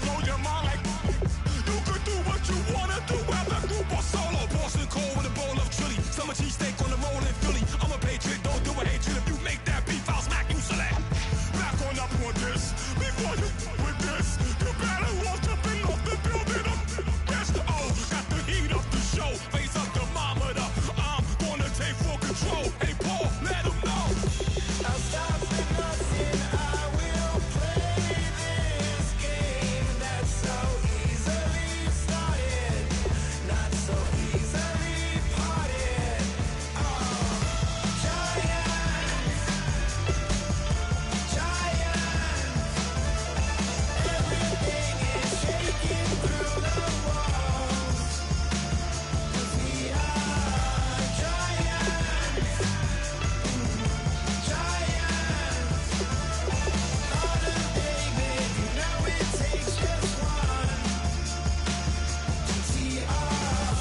blow your mind like you could do what you wanna do, whether group or solo. Boston cold with a bowl of chili, summer cheesesteak on the roll in Philly. I'm a patriot, don't do a hatred. If you make that beef, I'll smack you silly. Back on up on this, before you with this, you better walk jumping off the building up. Oh, got the heat up the show, face up thermometer. I'm gonna take full control. Hey Paul, let him know. I'll stop for nothing, I will play this game that's so easily started, not so easily parted. Everything is shaking through the walls, 'cause we are giants. David, you know it takes just one to tee off.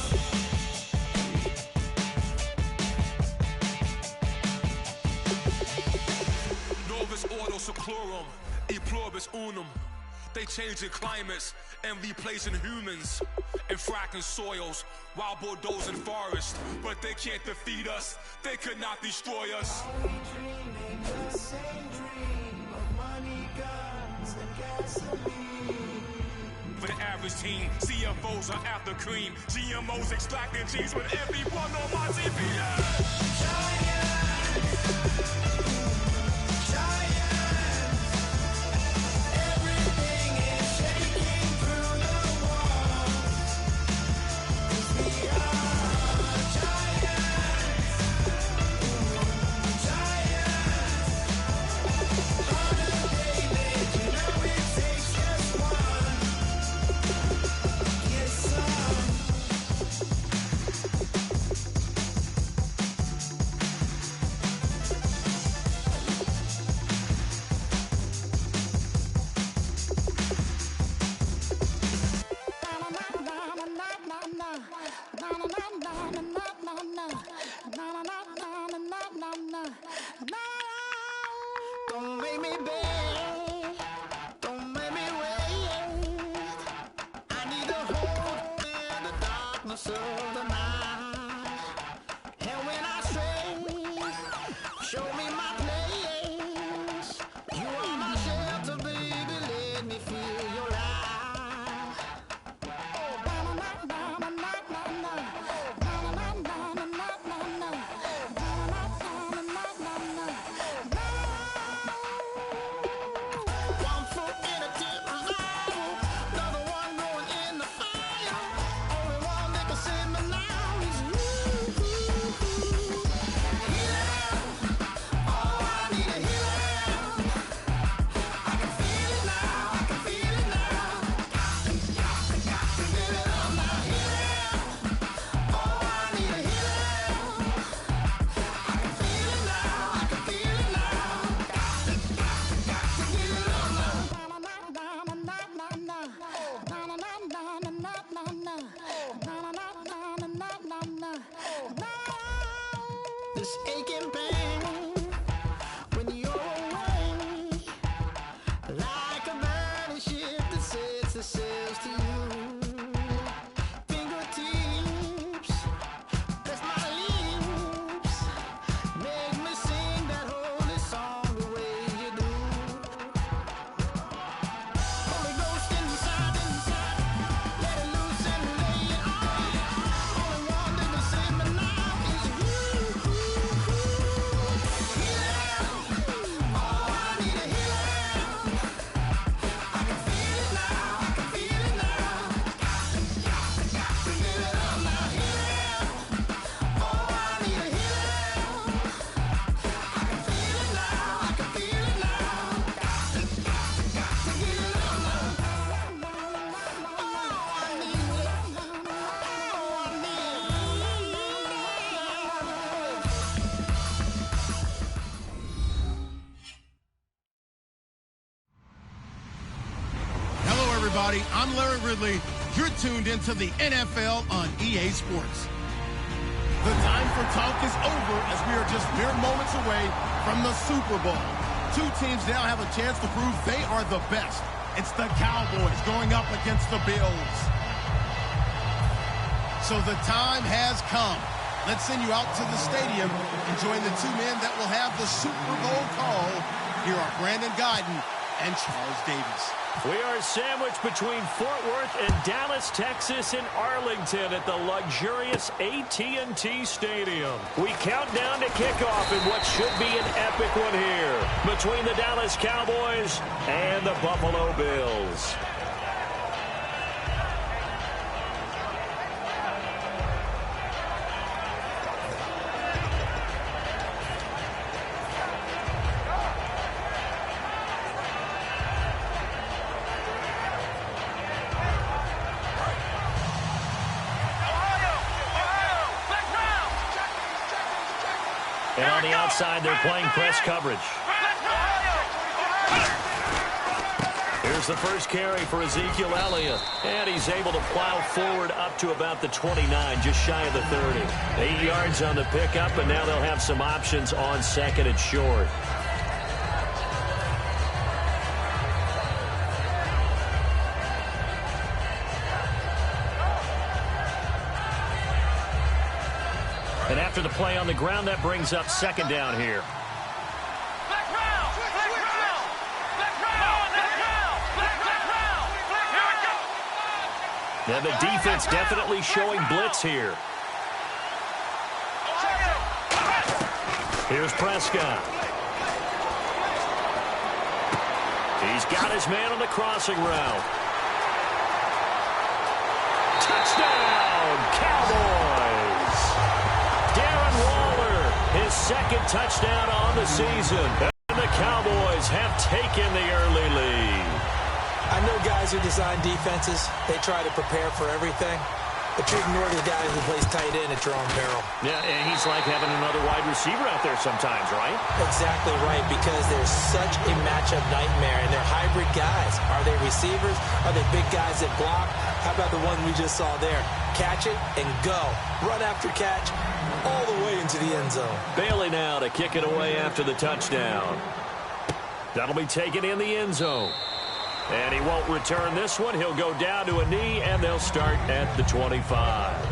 Novus ordo seclorum, e pluribus unum. They changing climates and replacing humans and fracking soils while bulldozing forests. But they can't defeat us, they could not destroy us. Are we dreaming the same dream of money, guns, and gasoline? For the average team, CFOs are after cream, GMOs extracting cheese with everyone on my TPS. Everything is shaking through the walls, 'cause we are giants. David, you know it takes just one. Get some. Don't make me beg, don't make me wait. I need a hold in the darkness of the night. And when I stray, show me my place. You are my shelter, baby, let me feel your light. One foot in a deep revival, another one going in the fire. Only one that can save me now is you. Healing, oh, I need a healing. I can feel it now, I can feel it now. Got to get it on now. Healing, oh, I need a healing. I can feel it now, I can feel it now. Got to get it on now. This aching pain when you're away, like a burning ship that sets the sails to you. Fingertips, press my lips, make me sing that holy song the way you do. Holy Ghost inside, let it loose and lay it on. Only one that can save me now is you. Healing, oh, I need a healing. I can feel it now, I can feel it now. Got to get it on now. Healing, oh, I need a healing. I can feel it now, I can feel it now. Got to get it on now. Oh, I need it. Oh, I need it. Hello, everybody. I'm Larry Ridley. You're tuned into the NFL on EA Sports. The time for talk is over as we are just mere moments away from the Super Bowl. Two teams now have a chance to prove they are the best. It's the Cowboys going up against the Bills. So the time has come. Let's send you out to the stadium and join the two men that will have the Super Bowl call. Here are Brandon Guyton and Charles Davis. We are sandwiched between Fort Worth and Dallas, Texas, and Arlington at the luxurious AT&T Stadium. We count down to kickoff in what should be an epic one here between the Dallas Cowboys and the Buffalo Bills. And on the outside, they're playing press coverage. Here's the first carry for Ezekiel Elliott. And he's able to plow forward up to about the 29, just shy of the 30. 8 yards on the pickup, and now they'll have some options on second and short. And after the play on the ground, that brings up second down here. And the defense definitely showing blitz here. Here's Prescott. He's got his man on the crossing route. Touchdown, Cowboys! Darren Waller, his second touchdown on the season. And the Cowboys have taken the early lead. I know guys who design defenses, they try to prepare for everything, but you ignore the guy who plays tight end at your own peril. Yeah, and he's like having another wide receiver out there sometimes, right? Exactly right, because there's such a matchup nightmare, and they're hybrid guys. Are they receivers? Are they big guys that block? How about the one we just saw there? Catch it and go. Run after catch all the way into the end zone. Bailey now to kick it away after the touchdown. That'll be taken in the end zone. And he won't return this one. He'll go down to a knee, and they'll start at the 25.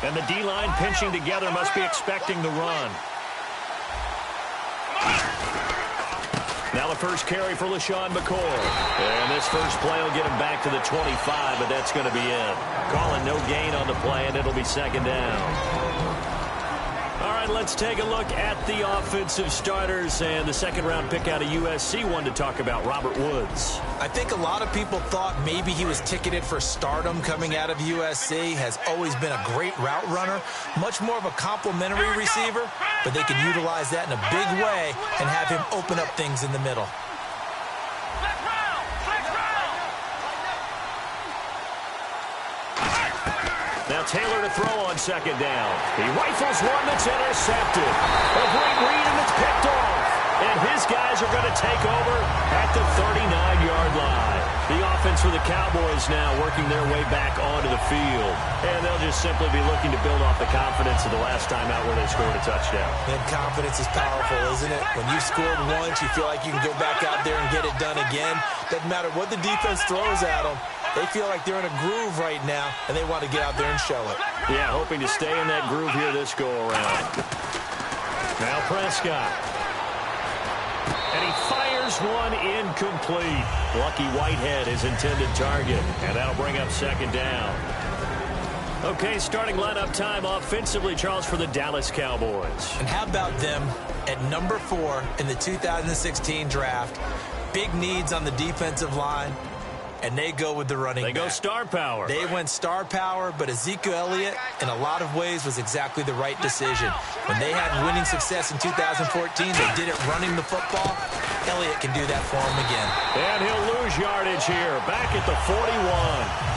And the D-line pinching together must be expecting the run. Now the first carry for LaShawn McCoy. And this first play will get him back to the 25, but that's going to be it. Calling no gain on the play, and it'll be second down. All right, let's take a look at the offensive starters, and the second-round pick out of USC, one to talk about, Robert Woods. I think a lot of people thought maybe he was ticketed for stardom coming out of USC. Has always been a great route runner, much more of a complimentary receiver, but they can utilize that in a big way and have him open up things in the middle. Now Taylor to throw on second down. He rifles one that's intercepted. A great read, and it's picked off. And his guys are going to take over at the 39-yard line. The offense for the Cowboys now working their way back onto the field. And they'll just simply be looking to build off the confidence of the last time out where they scored a touchdown. And confidence is powerful, isn't it? When you scored once, you feel like you can go back out there and get it done again. Doesn't matter what the defense throws at them. They feel like they're in a groove right now, and they want to get out there and show it. Yeah, hoping to stay in that groove here this go-around. Now Prescott. And he fires one incomplete. Lucky Whitehead, his intended target. And that'll bring up second down. Okay, starting lineup time offensively, Charles, for the Dallas Cowboys. And how about them at number 4 in the 2016 draft? Big needs on the defensive line. and they go with the running back. They go star power. They went star power, but Ezekiel Elliott, in a lot of ways, was exactly the right decision. When they had winning success in 2014, they did it running the football. Elliott can do that for him again. And he'll lose yardage here, back at the 41.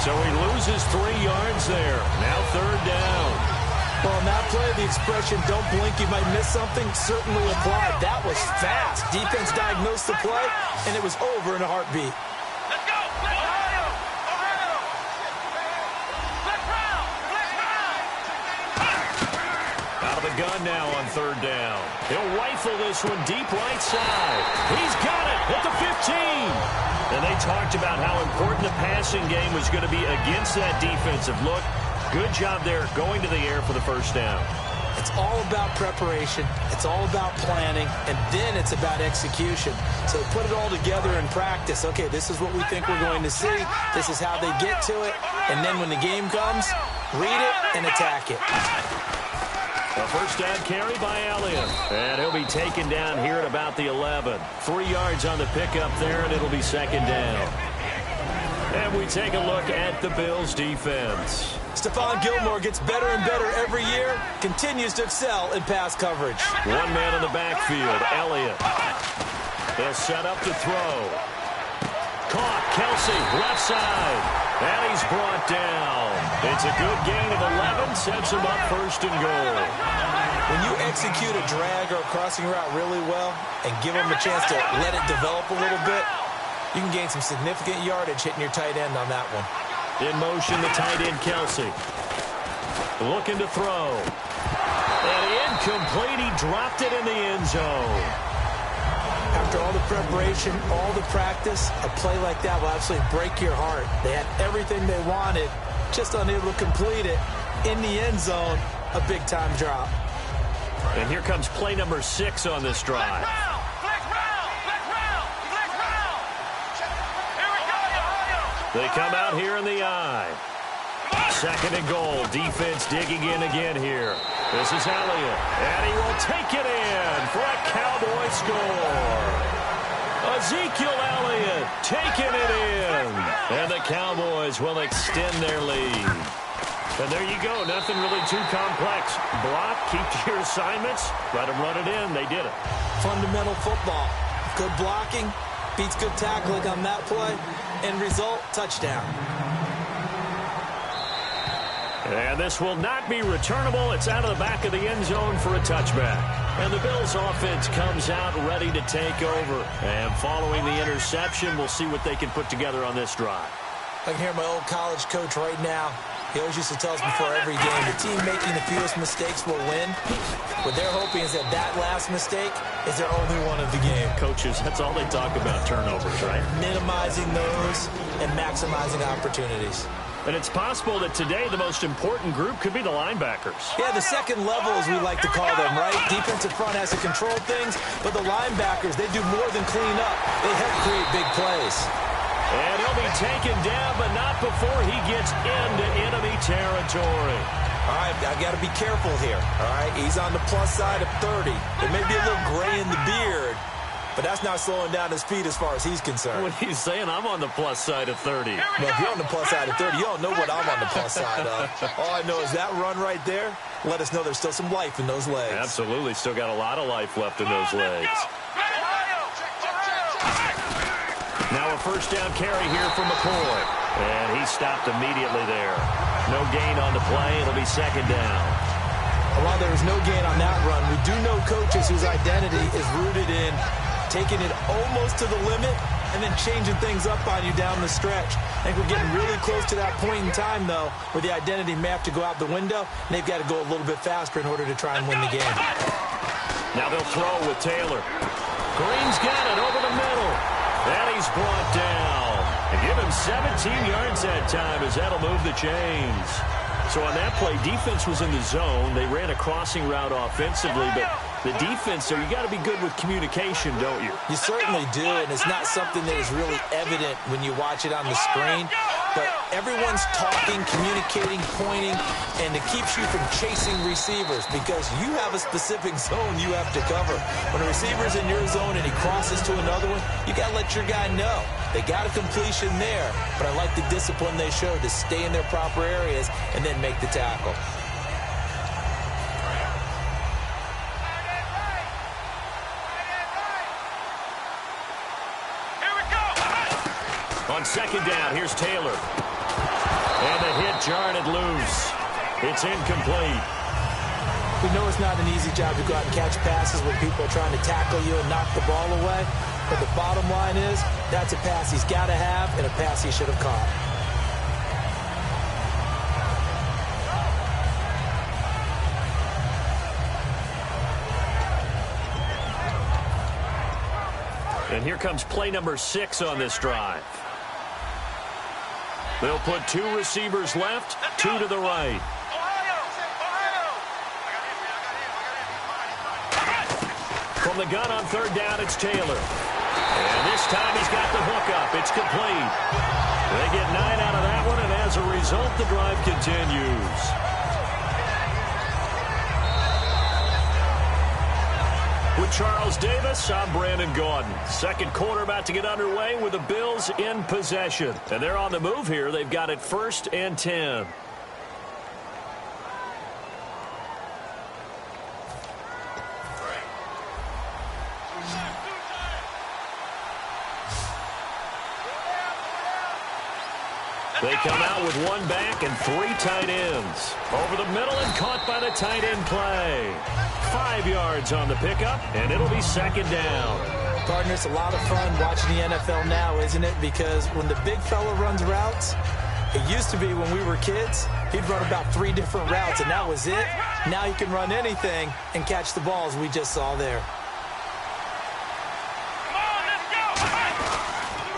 So he loses 3 yards there. Now 3rd down. Well, on that play, the expression, don't blink, you might miss something, certainly applied. That was fast. Defense diagnosed the play, and it was over in a heartbeat. Let's go! Ohio! Ohio! Flex round! Flex round! Out of the gun now on 3rd down. He'll rifle this one deep right side. He's got it at the 15. And they talked about how important the passing game was going to be against that defensive look. Good job there going to the air for the 1st down. It's all about preparation. It's all about planning. And then it's about execution. So put it all together in practice. Okay, this is what we think we're going to see. This is how they get to it. And then when the game comes, read it and attack it. A 1st down carry by Elliott. And he'll be taken down here at about the 11. 3 yards on the pickup there, and it'll be 2nd down. And we take a look at the Bills' defense. Stephon Gilmore gets better and better every year, continues to excel in pass coverage. 1 man in the backfield, Elliott. They'll set up to throw. Caught, Kelsey, left side. And he's brought down. It's a good gain of 11, sets him up 1st and goal. When you execute a drag or a crossing route really well and give them a chance to let it develop a little bit, you can gain some significant yardage hitting your tight end on that one. In motion, the tight end, Kelsey. Looking to throw. And incomplete. He dropped it in the end zone. After all the preparation, all the practice, a play like that will absolutely break your heart. They had everything they wanted, just unable to complete it. In the end zone, a big-time drop. And here comes play number 6 on this drive. They come out here in the eye. 2nd and goal. Defense digging in again here. This is Elliott. And he will take it in for a Cowboy score. Ezekiel Elliott taking it in. And the Cowboys will extend their lead. And there you go. Nothing really too complex. Block, keep to your assignments, let them run it in. They did it. Fundamental football. Good blocking. Beats good tackling on that play. End result, touchdown. And this will not be returnable. It's out of the back of the end zone for a touchback. And the Bills offense comes out ready to take over. And following the interception, we'll see what they can put together on this drive. I can hear my old college coach right now. He always used to tell us before every game, the team making the fewest mistakes will win. What they're hoping is that that last mistake is their only one of the game. Coaches, that's all they talk about, turnovers, right? Minimizing those and maximizing opportunities. And it's possible that today the most important group could be the linebackers. Yeah, the second level, as we like to call them, right? Defensive front has to control things, but the linebackers, they do more than clean up. They help create big plays. And he'll be taken down, but not before he gets into enemy territory. All right, I've got to be careful here, all right? He's on the plus side of 30. There may be a little gray in the beard, but that's not slowing down his speed as far as he's concerned. What he's saying, I'm on the plus side of 30. Well, if you're on the plus side of 30, you don't know what I'm on the plus side of. All I know is that run right there, let us know there's still some life in those legs. Absolutely, still got a lot of life left in those legs. Now a 1st down carry here from McCoy. And he stopped immediately there. No gain on the play. It'll be 2nd down. While there was no gain on that run, we do know coaches whose identity is rooted in taking it almost to the limit and then changing things up on you down the stretch. I think we're getting really close to that point in time, though, where the identity may have to go out the window, and they've got to go a little bit faster in order to try and win the game. Now they'll throw with Taylor. Green's got it over the middle. And he's brought down. And give him 17 yards that time as that'll move the chains. So on that play, defense was in the zone. They ran a crossing route offensively, but the defense there, you got to be good with communication, don't you? You certainly do, and it's not something that is really evident when you watch it on the screen. but everyone's talking, communicating, pointing, and it keeps you from chasing receivers because you have a specific zone you have to cover. When a receiver's in your zone and he crosses to another one, you got to let your guy know. They got a completion there, but I like the discipline they showed to stay in their proper areas and then make the tackle. On second down, here's Taylor. And the hit jarred it loose. It's incomplete. We know it's not an easy job to go out and catch passes when people are trying to tackle you and knock the ball away. But the bottom line is, that's a pass he's got to have and a pass he should have caught. And here comes play number 6 on this drive. They'll put 2 receivers left, 2 to the right. From the gun on third down, it's Taylor. And this time he's got the hook up. It's complete. They get 9 out of that one, and as a result, the drive continues. With Charles Davis, I'm Brandon Gaudin. Second quarter about to get underway with the Bills in possession. And they're on the move here. They've got it 1st and 10. They come out with 1 back and 3 tight ends. Over the middle and caught by the tight end play. 5 yards on the pickup, and it'll be second down. Partner, it's a lot of fun watching the NFL now, isn't it? Because when the big fella runs routes, it used to be when we were kids, he'd run about 3 different routes, and that was it. Now he can run anything and catch the balls we just saw there.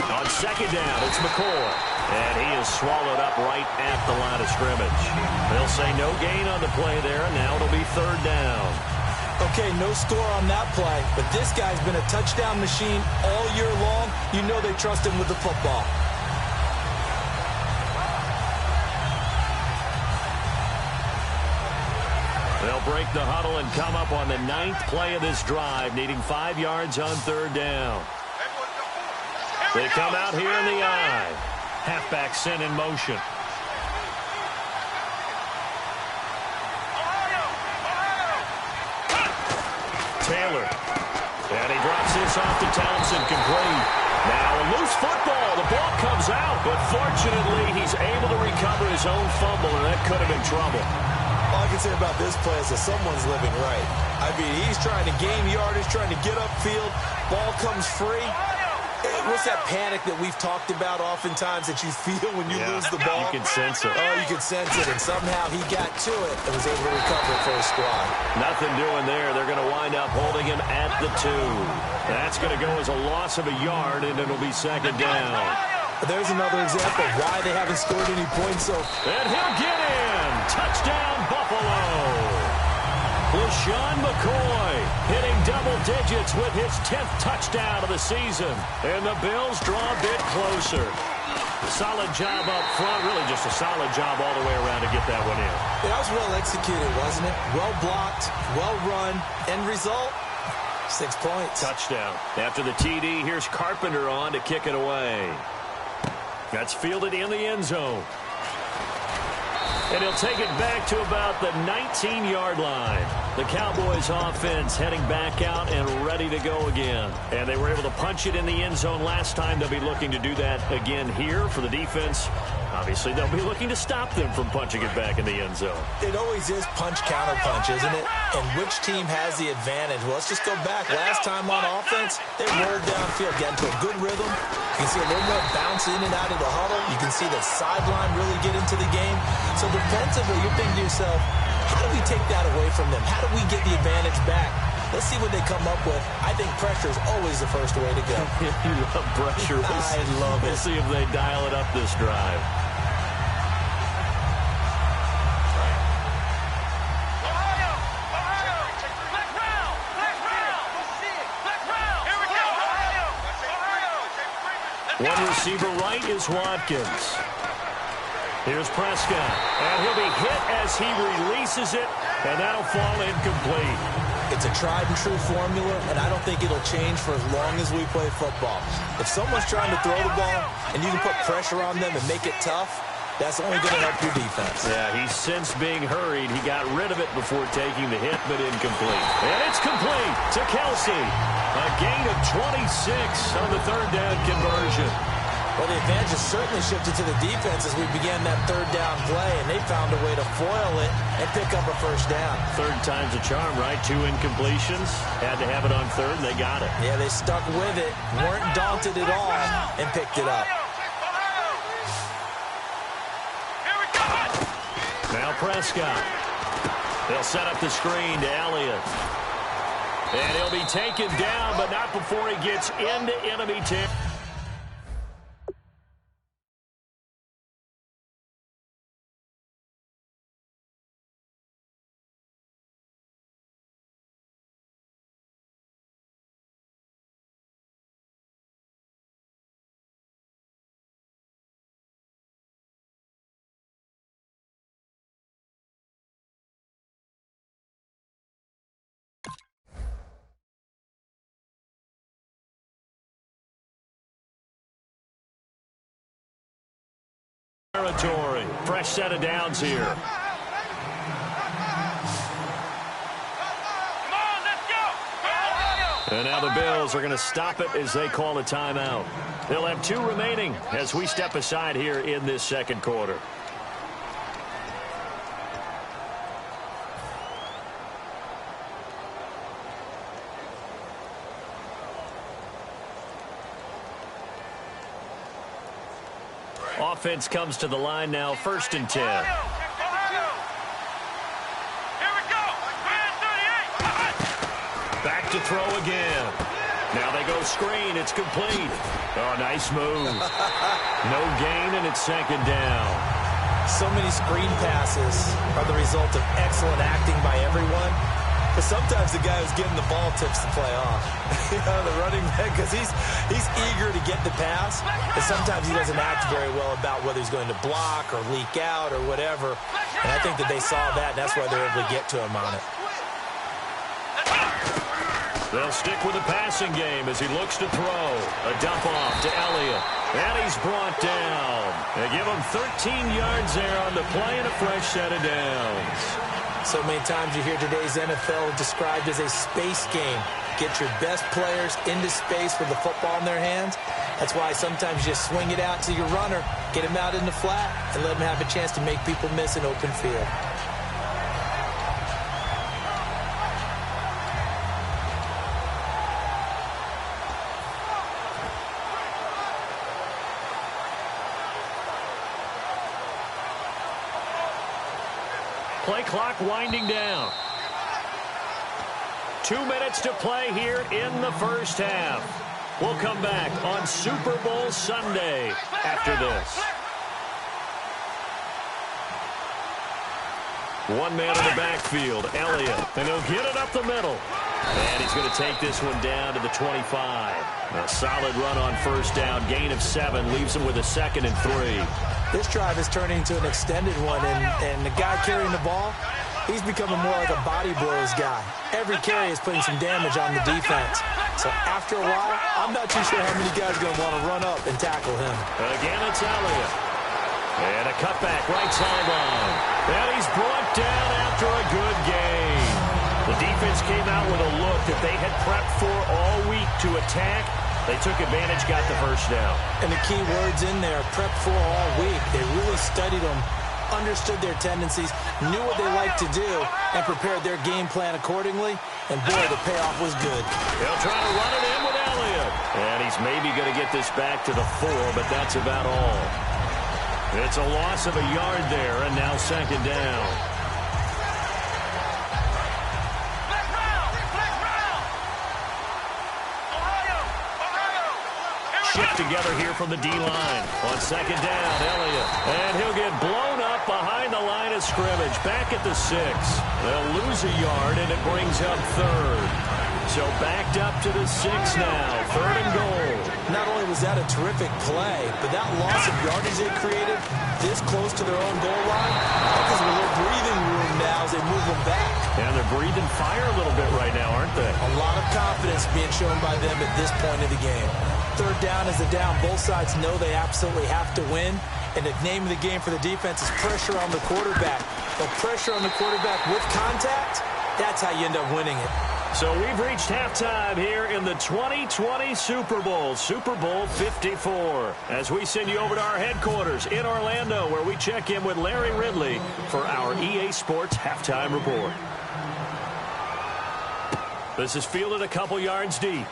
On second down, it's McCoy. And he is swallowed up right at the line of scrimmage. They'll say no gain on the play there, and now it'll be third down. Okay, no score on that play, but this guy's been a touchdown machine all year long. You know they trust him with the football. They'll break the huddle and come up on the 9th play of this drive, needing 5 yards on third down. They come out here in the eye. Halfback sent in motion. Taylor. And he drops this off to Townsend, complete. Now a loose football. The ball comes out, but fortunately he's able to recover his own fumble, and that could have been trouble. All I can say about this play is that someone's living right. I mean, he's trying to gain yardage, trying to get upfield. Ball comes free. What's that panic that we've talked about oftentimes that you feel when you lose the ball? You can sense it. Oh, you can sense it, and somehow he got to it and was able to recover it for his squad. Nothing doing there. They're going to wind up holding him at the 2. That's going to go as a loss of a yard, and it'll be second down. There's another example of why they haven't scored any points. And he'll get in. Touchdown, Buffalo. LaShawn McCoy hitting double digits with his 10th touchdown of the season. And the Bills draw a bit closer. Solid job up front. Really just a solid job all the way around to get that one in. That was well executed, wasn't it? Well blocked, well run. End result, 6 points. Touchdown. After the TD, here's Carpenter on to kick it away. That's fielded in the end zone. And he'll take it back to about the 19-yard line. The Cowboys offense heading back out and ready to go again. And they were able to punch it in the end zone last time. They'll be looking to do that again here for the defense. Obviously, they'll be looking to stop them from punching it back in the end zone. It always is punch-counter-punch, isn't it? And which team has the advantage? Well, let's just go back. Last time on offense, they rolled downfield, got into a good rhythm. You can see a little more bounce in and out of the huddle. You can see the sideline really get into the game. So defensively, you're thinking to yourself, how do we take that away from them? How do we get the advantage back? Let's see what they come up with. I think pressure is always the first way to go. You love pressure. I love it. We'll see if they dial it up this drive. One receiver right is Watkins. Here's Prescott, and he'll be hit as he releases it, and that'll fall incomplete. It's a tried-and-true formula, and I don't think it'll change for as long as we play football. If someone's trying to throw the ball and you can put pressure on them and make it tough, that's only going to help your defense. Yeah, he's since being hurried. He got rid of it before taking the hit, but incomplete. And it's complete to Kelsey. A gain of 26 on the third down conversion. Well, the advantage has certainly shifted to the defense as we began that third down play, and they found a way to foil it and pick up a first down. Third time's a charm, right? 2 incompletions. Had to have it on third, and they got it. Yeah, they stuck with it, weren't daunted at all, and picked it up. Now Prescott. They'll set up the screen to Elliott. And he'll be taken down, but not before he gets into enemy territory. Territory. Fresh set of downs here. And now the Bills are going to stop it as they call a timeout. They'll have 2 remaining as we step aside here in this second quarter. Offense comes to the line now, 1st and 10. Back to throw again. Now they go screen. It's complete. Oh, nice move. No gain, and it's 2nd down. So many screen passes are the result of excellent acting by everyone. But sometimes the guy who's getting the ball tips the play off. The running back, because he's eager to get the pass. But sometimes he doesn't act very well about whether he's going to block or leak out or whatever. And I think that they saw that, and that's why they're able to get to him on it. They'll stick with the passing game as he looks to throw. A dump off to Elliott. And he's brought down. They give him 13 yards there on the play and a fresh set of downs. So many times you hear today's NFL described as a space game. Get your best players into space with the football in their hands. That's why sometimes you just swing it out to your runner, get him out in the flat, and let him have a chance to make people miss an open field. Play clock winding down. 2 minutes to play here in the first half. We'll come back on Super Bowl Sunday after this. 1 man in the backfield, Elliott, and he'll get it up the middle. And he's going to take this one down to the 25. A solid run on 1st down, gain of 7, leaves him with a 2nd and 3. This drive is turning into an extended one, and the guy carrying the ball, he's becoming more like a body blows guy. Every carry is putting some damage on the defense. So after a while, I'm not too sure how many guys are going to want to run up and tackle him. Again, it's Elliott. And a cutback right sideline. And he's brought down after a good game. The defense came out with a look that they had prepped for all week to attack. They took advantage, got the first down. And the key words in there, prep for all week. They really studied them, understood their tendencies, knew what they liked to do, and prepared their game plan accordingly. And boy, the payoff was good. They'll try to run it in with Elliott. And he's maybe going to get this back to the 4, but that's about all. It's a loss of a yard there, and now 2nd down. Shift together here from the D-line. On 2nd down, Elliott. And he'll get blown up behind the line of scrimmage. Back at the 6. They'll lose a yard, and it brings up 3rd. So backed up to the 6 now. 3rd and goal. Not only was that a terrific play, but that loss of yardage they created this close to their own goal line, that gives them a little breathing room now as they move them back. And they're breathing fire a little bit right now, aren't they? A lot of confidence being shown by them at this point of the game. 3rd down is the down. Both sides know they absolutely have to win. And the name of the game for the defense is pressure on the quarterback. But pressure on the quarterback with contact, that's how you end up winning it. So we've reached halftime here in the 2020 Super Bowl, Super Bowl 54. As we send you over to our headquarters in Orlando, where we check in with Larry Ridley for our EA Sports Halftime Report. This is fielded a couple yards deep.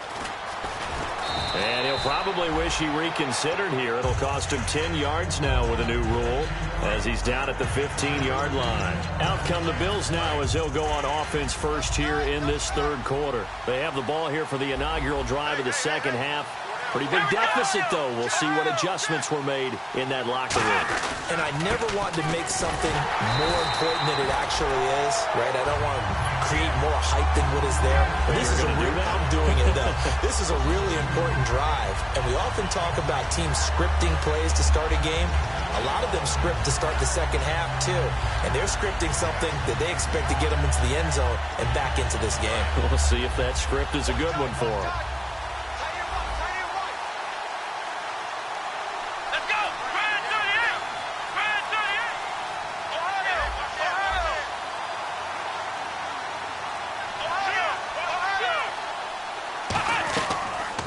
And he'll probably wish he reconsidered here. It'll cost him 10 yards now with a new rule as he's down at the 15-yard line. Out come the Bills now as they'll go on offense first here in this 3rd quarter. They have the ball here for the inaugural drive of the 2nd half. Pretty big deficit, though. We'll see what adjustments were made in that locker room. And I never want to make something more important than it actually is, right? I don't want to create more hype than what is there. But this is I'm doing it, though. This is a really important drive. And we often talk about teams scripting plays to start a game. A lot of them script to start the 2nd half, too. And they're scripting something that they expect to get them into the end zone and back into this game. We'll see if that script is a good one for them.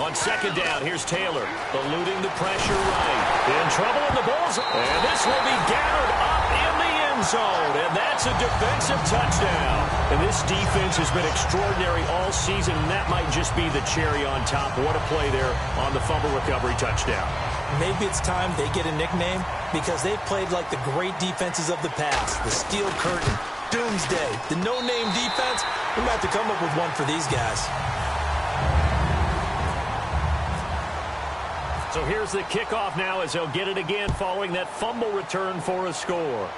On 2nd down, here's Taylor, eluding the pressure right. In trouble in the balls, and this will be gathered up in the end zone, and that's a defensive touchdown. And this defense has been extraordinary all season, and that might just be the cherry on top. What a play there on the fumble recovery touchdown. Maybe it's time they get a nickname because they've played like the great defenses of the past. The Steel Curtain, Doomsday, the no-name defense. We might have to come up with one for these guys. So here's the kickoff now as they'll get it again following that fumble return for a score.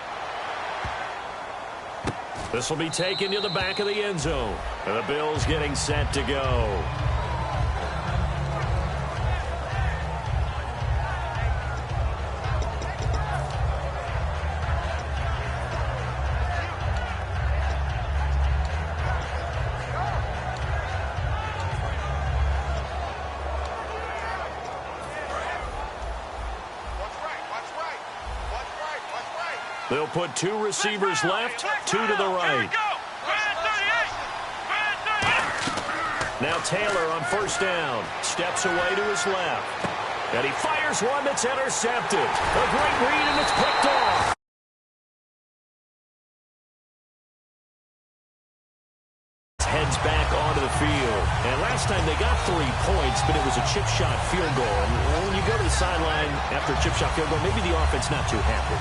This will be taken to the back of the end zone. And the Bills getting set to go. They'll put 2 receivers left, 2 to the right. Now Taylor on 1st down. Steps away to his left. And he fires one that's intercepted. A great read, and it's picked off. Heads back onto the field. And last time they got 3 points, but it was a chip shot field goal. And when you go to the sideline after a chip shot field goal, maybe the offense not too happy.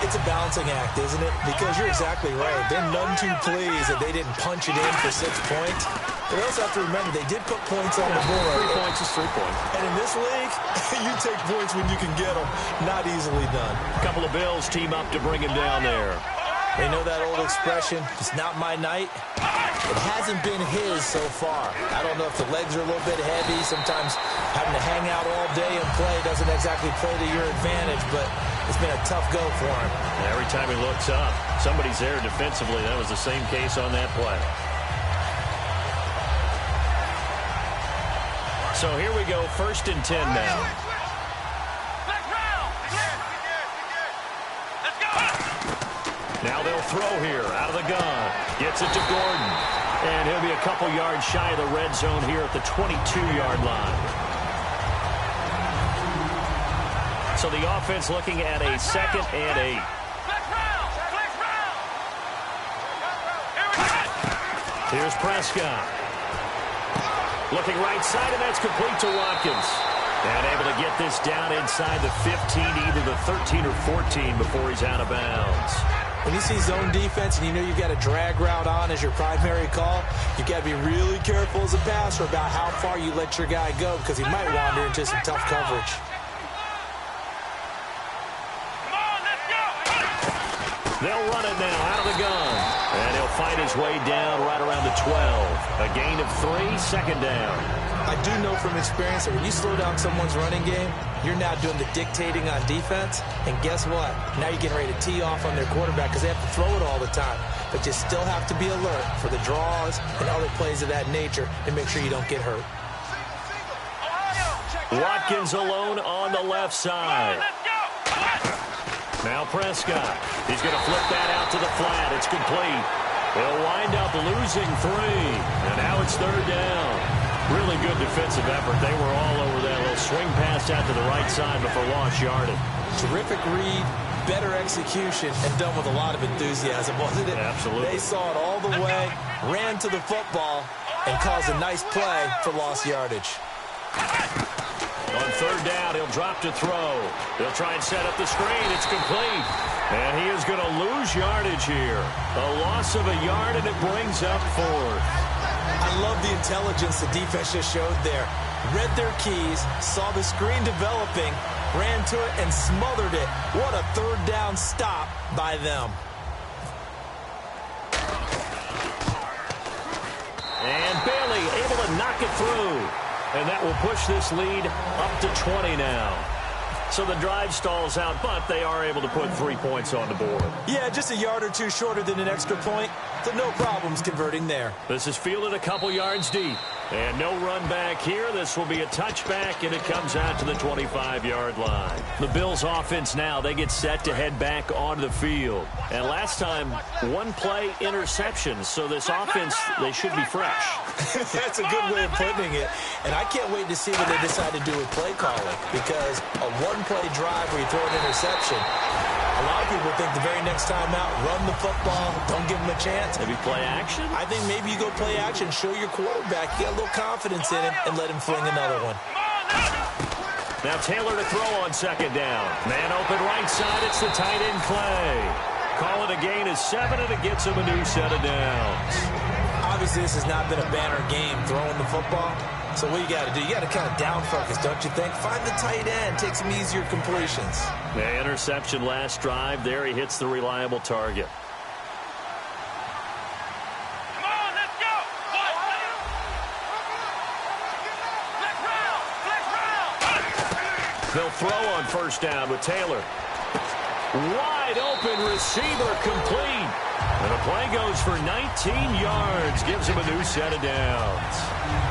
It's a balancing act, isn't it? Because you're exactly right. They're none too pleased that they didn't punch it in for 6 points. But also have to remember, they did put points on the board. 3 points is 3 points. And in this league, you take points when you can get them. Not easily done. A couple of Bills team up to bring him down there. They know that old expression, it's not my night. It hasn't been his so far. I don't know if the legs are a little bit heavy. Sometimes having to hang out all day and play doesn't exactly play to your advantage, but it's been a tough go for him. And every time he looks up, somebody's there defensively. That was the same case on that play. So here we go, 1st and 10 now. Now they'll throw here out of the gun. Gets it to Gordon. And he'll be a couple yards shy of the red zone here at the 22-yard line. So the offense looking at a 2nd and 8. Here's Prescott. Looking right side, and that's complete to Watkins. And able to get this down inside the 15, either the 13 or 14 before he's out of bounds. When you see zone defense and you know you've got a drag route on as your primary call, you've got to be really careful as a passer about how far you let your guy go because he might wander into some tough coverage. They'll run it now out of the gun. And he'll fight his way down right around the 12. A gain of 3, second down. I do know from experience that when you slow down someone's running game, you're now doing the dictating on defense. And guess what? Now you're getting ready to tee off on their quarterback because they have to throw it all the time. But you still have to be alert for the draws and other plays of that nature and make sure you don't get hurt. Watkins alone on the left side. Now Prescott. He's going to flip that out to the flat. It's complete. They'll wind up losing 3. And now it's third down. Really good defensive effort. They were all over that little swing pass out to the right side before lost yardage. Terrific read, better execution, and done with a lot of enthusiasm, wasn't it? Absolutely. They saw it all the way, ran to the football, and caused a nice play for lost yardage. On third down, he'll drop to throw. He'll try and set up the screen. It's complete. And he is going to lose yardage here. A loss of a yard, and it brings up 4th. I love the intelligence the defense just showed there. Read their keys, saw the screen developing, ran to it, and smothered it. What a third down stop by them. And Bailey able to knock it through. And that will push this lead up to 20 now. So the drive stalls out, but they are able to put 3 points on the board. Yeah, just a yard or two shorter than an extra point, so no problems converting there. This is fielded a couple yards deep. And no run back here. This will be a touchback, and it comes out to the 25-yard line. The Bills' offense now, they get set to head back onto the field. And last time, 1-play interceptions. So this offense, they should be fresh. That's a good way of putting it. And I can't wait to see what they decide to do with play calling. Because a one-play drive where you throw an interception, a lot of people think the very next time out, run the football, don't give them a chance. Maybe play action? I think maybe you go play action, show your quarterback, get a little confidence in him, and let him fling another one. Now Taylor to throw on second down. Man open right side, it's the tight end play. Call it a gain of 7, and it gets him a new set of downs. Obviously, this has not been a banner game throwing the football. So what you got to do, you got to kind of down focus, don't you think? Find the tight end, take some easier completions. The interception last drive. There he hits the reliable target. Come on, let's go! They'll throw on first down with Taylor. Wide open receiver complete. And the play goes for 19 yards. Gives him a new set of downs.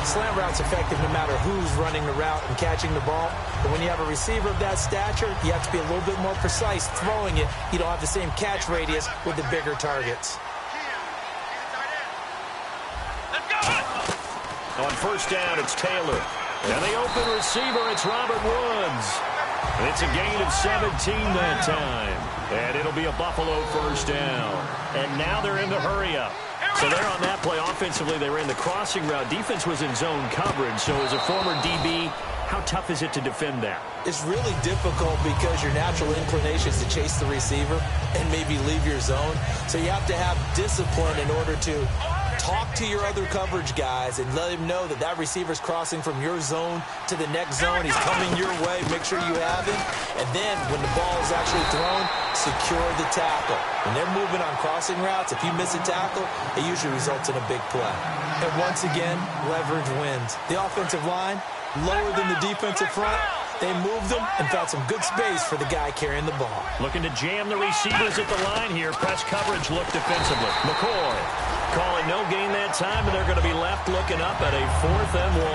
Slant route's effective no matter who's running the route and catching the ball. But when you have a receiver of that stature, you have to be a little bit more precise throwing it. You don't have the same catch radius with the bigger targets. On first down, it's Taylor. And the open receiver, it's Robert Woods. And it's a gain of 17 that time. And it'll be a Buffalo first down. And now they're in the hurry-up. So they're on that play. Offensively, they ran the crossing route. Defense was in zone coverage. So as a former DB, how tough is it to defend that? It's really difficult because your natural inclination is to chase the receiver and maybe leave your zone. So you have to have discipline in order to talk to your other coverage guys and let him know that that receiver's crossing from your zone to the next zone. He's coming your way. Make sure you have him. And then when the ball is actually thrown, secure the tackle. When they're moving on crossing routes, if you miss a tackle, it usually results in a big play. And once again, leverage wins. The offensive line, lower than the defensive front. They moved them and found some good space for the guy carrying the ball. Looking to jam the receivers at the line here. Press coverage look defensively. McCoy calling no gain that time, and they're going to be left looking up at a 4th and 1.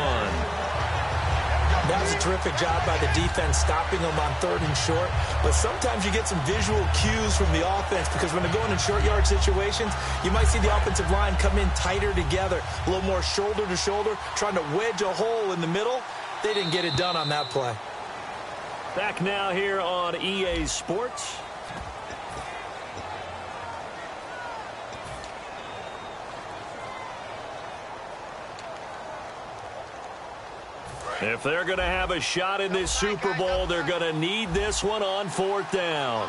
That was a terrific job by the defense stopping them on 3rd and short. But sometimes you get some visual cues from the offense because when they're going in short yard situations, you might see the offensive line come in tighter together, a little more shoulder to shoulder, trying to wedge a hole in the middle. They didn't get it done on that play. Back now here on EA Sports. If they're going to have a shot in this Super Bowl, they're going to need this one on 4th down.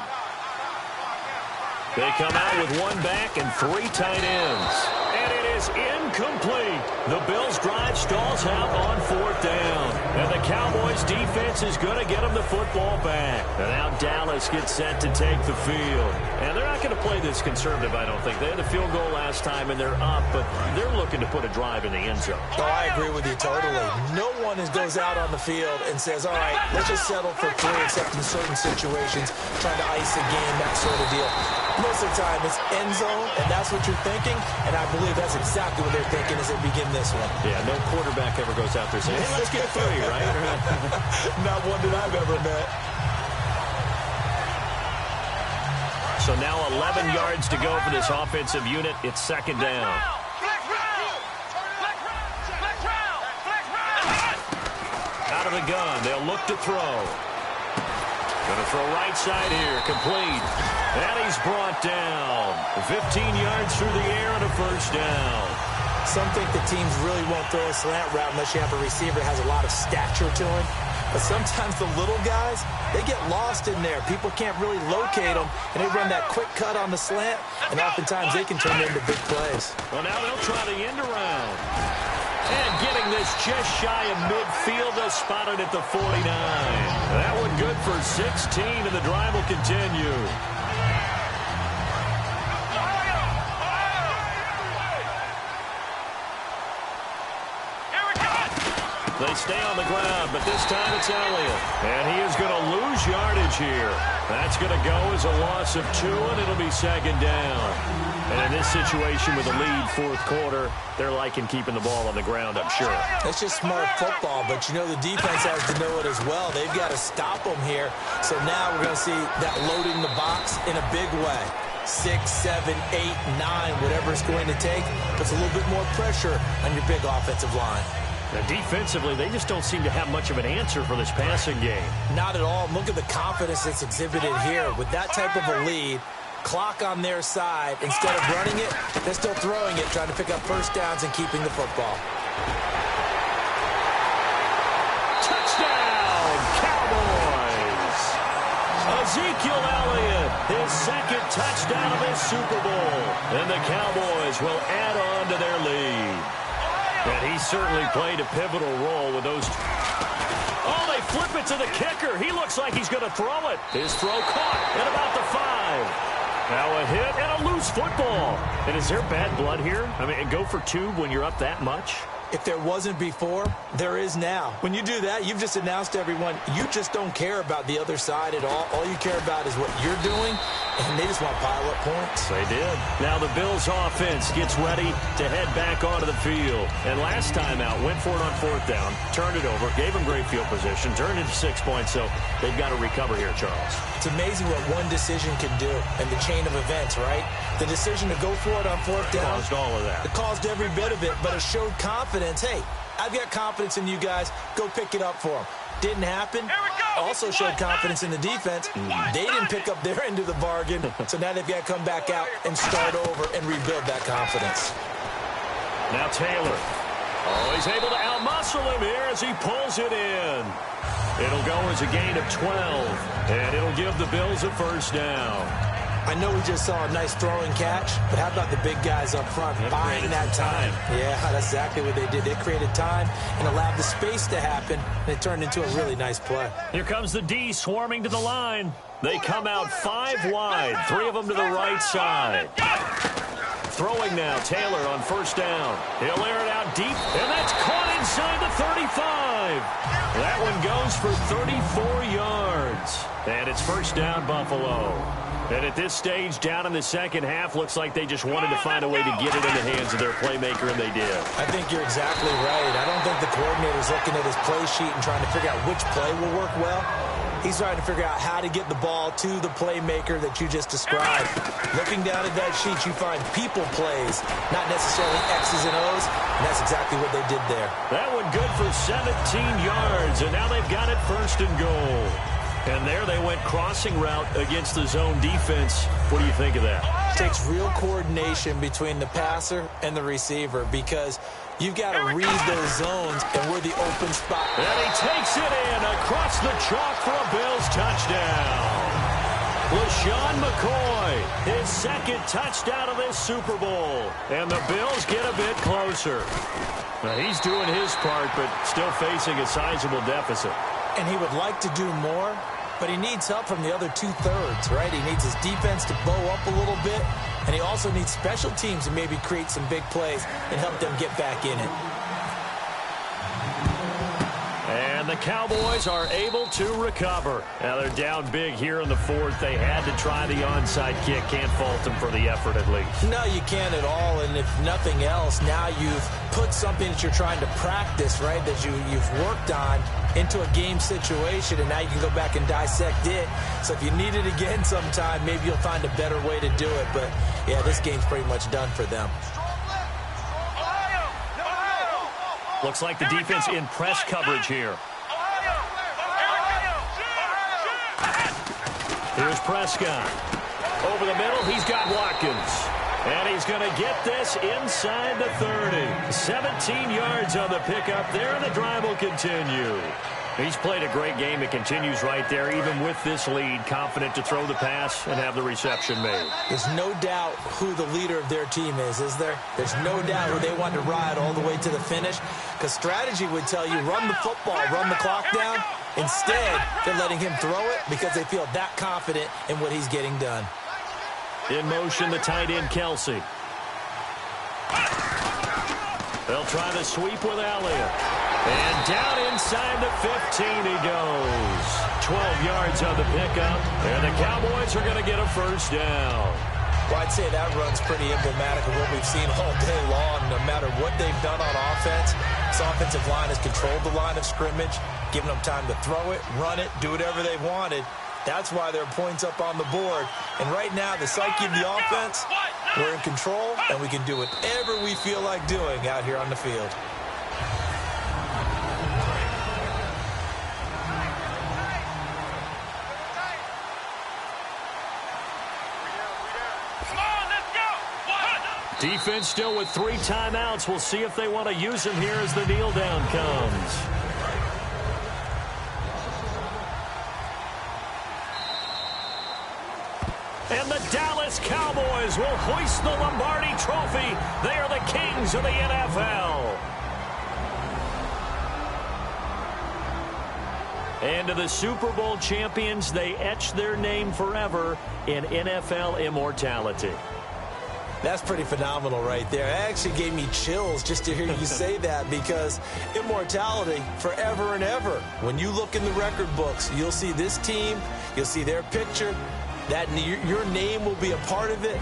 They come out with 1 back and 3 tight ends. And it is incomplete. The Bills' drive stalls out on 4th down. And the Cowboys' defense is going to get them the football back. And now Dallas gets set to take the field. And they're not going to play this conservative, I don't think. They had the field goal last time, and they're up, but they're looking to put a drive in the end zone. Oh, I agree with you totally. No one goes out on the field and says, all right, let's just settle for 3, except in certain situations, trying to ice a game, that sort of deal. Most of the time, it's end zone, and that's what you're thinking, and I believe that's exactly what they're thinking as they begin this one. Yeah, no quarterback ever goes out there saying, hey, let's get 3, right? Not one that I've ever met. So now 11 yards to go for this offensive unit. It's 2nd down. Out of the gun. They'll look to throw. Going to throw right side here. Complete. And he's brought down. 15 yards through the air and a 1st down. Some think the teams really won't throw a slant route unless you have a receiver that has a lot of stature to him. But sometimes the little guys, they get lost in there. People can't really locate them, and they run that quick cut on the slant, and oftentimes they can turn into big plays. Well, now they'll try the end around. And getting this just shy of midfield, they'll spot it at the 49. That one good for 16, and the drive will continue. They stay on the ground, but this time it's Elliott. And he is going to lose yardage here. That's going to go as a loss of 2, and it'll be 2nd down. And in this situation with a lead 4th quarter, they're liking keeping the ball on the ground, I'm sure. It's just smart football, but you know the defense has to know it as well. They've got to stop them here. So now we're going to see that loading the box in a big way. 6, 7, 8, 9, whatever it's going to take, puts a little bit more pressure on your big offensive line. Now, defensively, they just don't seem to have much of an answer for this passing game. Not at all. Look at the confidence that's exhibited here. With that type of a lead, clock on their side, instead of running it, they're still throwing it, trying to pick up 1st downs and keeping the football. Touchdown, Cowboys! Ezekiel Elliott, his 2nd touchdown of this Super Bowl. And the Cowboys will add on to their lead. And he certainly played a pivotal role with those. Oh, they flip it to the kicker. He looks like he's going to throw it. His throw caught at about the 5. Now a hit and a loose football. And is there bad blood here? I mean, go for 2 when you're up that much? If there wasn't before, there is now. When you do that, you've just announced to everyone, you just don't care about the other side at all. All you care about is what you're doing, and they just want to pile up points. They did. Now the Bills' offense gets ready to head back onto the field. And last time out, went for it on 4th down, turned it over, gave them great field position, turned into 6 points, so they've got to recover here, Charles. It's amazing what one decision can do in the chain of events, right? The decision to go for it on 4th down. Caused all of that. It caused every bit of it, but it showed confidence. Hey, I've got confidence in you guys. Go pick it up for them. Didn't happen. Also showed confidence in the defense. They didn't pick up their end of the bargain, so now they've got to come back out and start over and rebuild that confidence. Now Taylor. Oh, he's able to outmuscle him here as he pulls it in. It'll go as a gain of 12, and it'll give the Bills a 1st down. I know we just saw a nice throwing catch, but how about the big guys up front buying that time? Yeah, that's exactly what they did. They created time and allowed the space to happen, and it turned into a really nice play. Here comes the D swarming to the line. They come out 5 wide, 3 of them to the right side. Throwing now, Taylor on 1st down. He'll air it out deep, and that's caught inside the 35. That one goes for 34 yards. And it's 1st down, Buffalo. And at this stage, down in the 2nd half, looks like they just wanted to find a way to get it in the hands of their playmaker, and they did. I think you're exactly right. I don't think the coordinator's looking at his play sheet and trying to figure out which play will work well. He's trying to figure out how to get the ball to the playmaker that you just described. Looking down at that sheet, you find people plays, not necessarily X's and O's, and that's exactly what they did there. That one good for 17 yards, and now they've got it 1st and goal. And there they went crossing route against the zone defense. What do you think of that? It takes real coordination between the passer and the receiver because you've got to read those zones and where the open spot. And he takes it in across the chalk for a Bills touchdown. LaShawn McCoy, his second touchdown of this Super Bowl. And the Bills get a bit closer. Now, he's doing his part, but still facing a sizable deficit. And he would like to do more, but he needs help from the other two-thirds, right? He needs his defense to bow up a little bit, and he also needs special teams to maybe create some big plays and help them get back in it. And the Cowboys are able to recover. Now they're down big here in the fourth. They had to try the onside kick. Can't fault them for the effort at least. No, you can't at all. And if nothing else, now you've put something that you're trying to practice, right, that you've worked on into a game situation, and now you can go back and dissect it. So if you need it again sometime, maybe you'll find a better way to do it. But, yeah, this game's pretty much done for them. Looks like the defense in press coverage here. Here's Prescott. Over the middle, he's got Watkins. And he's going to get this inside the 30. 17 yards on the pickup there, and the drive will continue. He's played a great game. It continues right there, even with this lead, confident to throw the pass and have the reception made. There's no doubt who the leader of their team is there? There's no doubt who they want to ride all the way to the finish, because strategy would tell you run the football, run the clock down. Instead, they're letting him throw it because they feel that confident in what he's getting done. In motion, the tight end, Kelsey. They'll try the sweep with Elliott. And down inside the 15 he goes. 12 yards on the pickup, and the Cowboys are going to get a first down. Well, I'd say that run's pretty emblematic of what we've seen all day long. No matter what they've done on offense, this offensive line has controlled the line of scrimmage, giving them time to throw it, run it, do whatever they wanted. That's why there are points up on the board. And right now, the psyche of the offense, we're in control, and we can do whatever we feel like doing out here on the field. Defense still with 3 timeouts. We'll see if they want to use them here as the kneel down comes. And the Dallas Cowboys will hoist the Lombardi Trophy. They are the kings of the NFL. And to the Super Bowl champions, they etch their name forever in NFL immortality. That's pretty phenomenal right there. It actually gave me chills just to hear you say that, because immortality forever and ever. When you look in the record books, you'll see this team, you'll see their picture, that your name will be a part of it.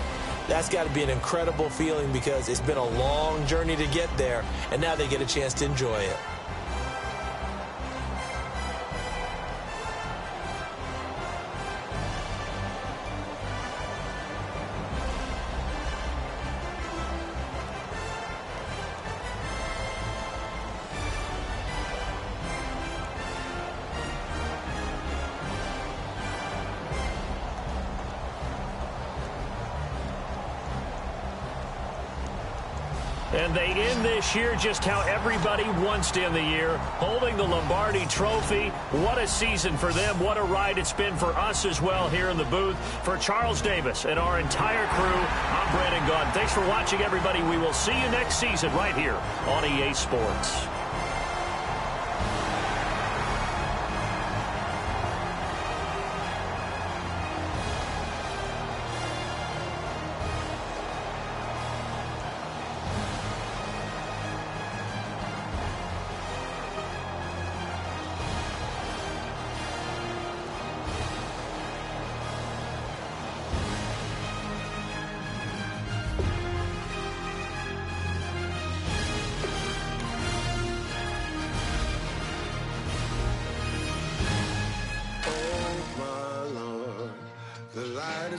That's got to be an incredible feeling, because it's been a long journey to get there, and now they get a chance to enjoy it. And they end this year just how everybody wants to end the year, holding the Lombardi Trophy. What a season for them. What a ride it's been for us as well here in the booth. For Charles Davis and our entire crew, I'm Brandon Gaudin. Thanks for watching, everybody. We will see you next season right here on EA Sports.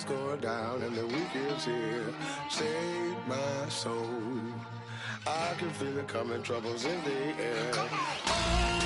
Going down and the weekend's here. Save my soul. I can feel it coming, troubles in the air.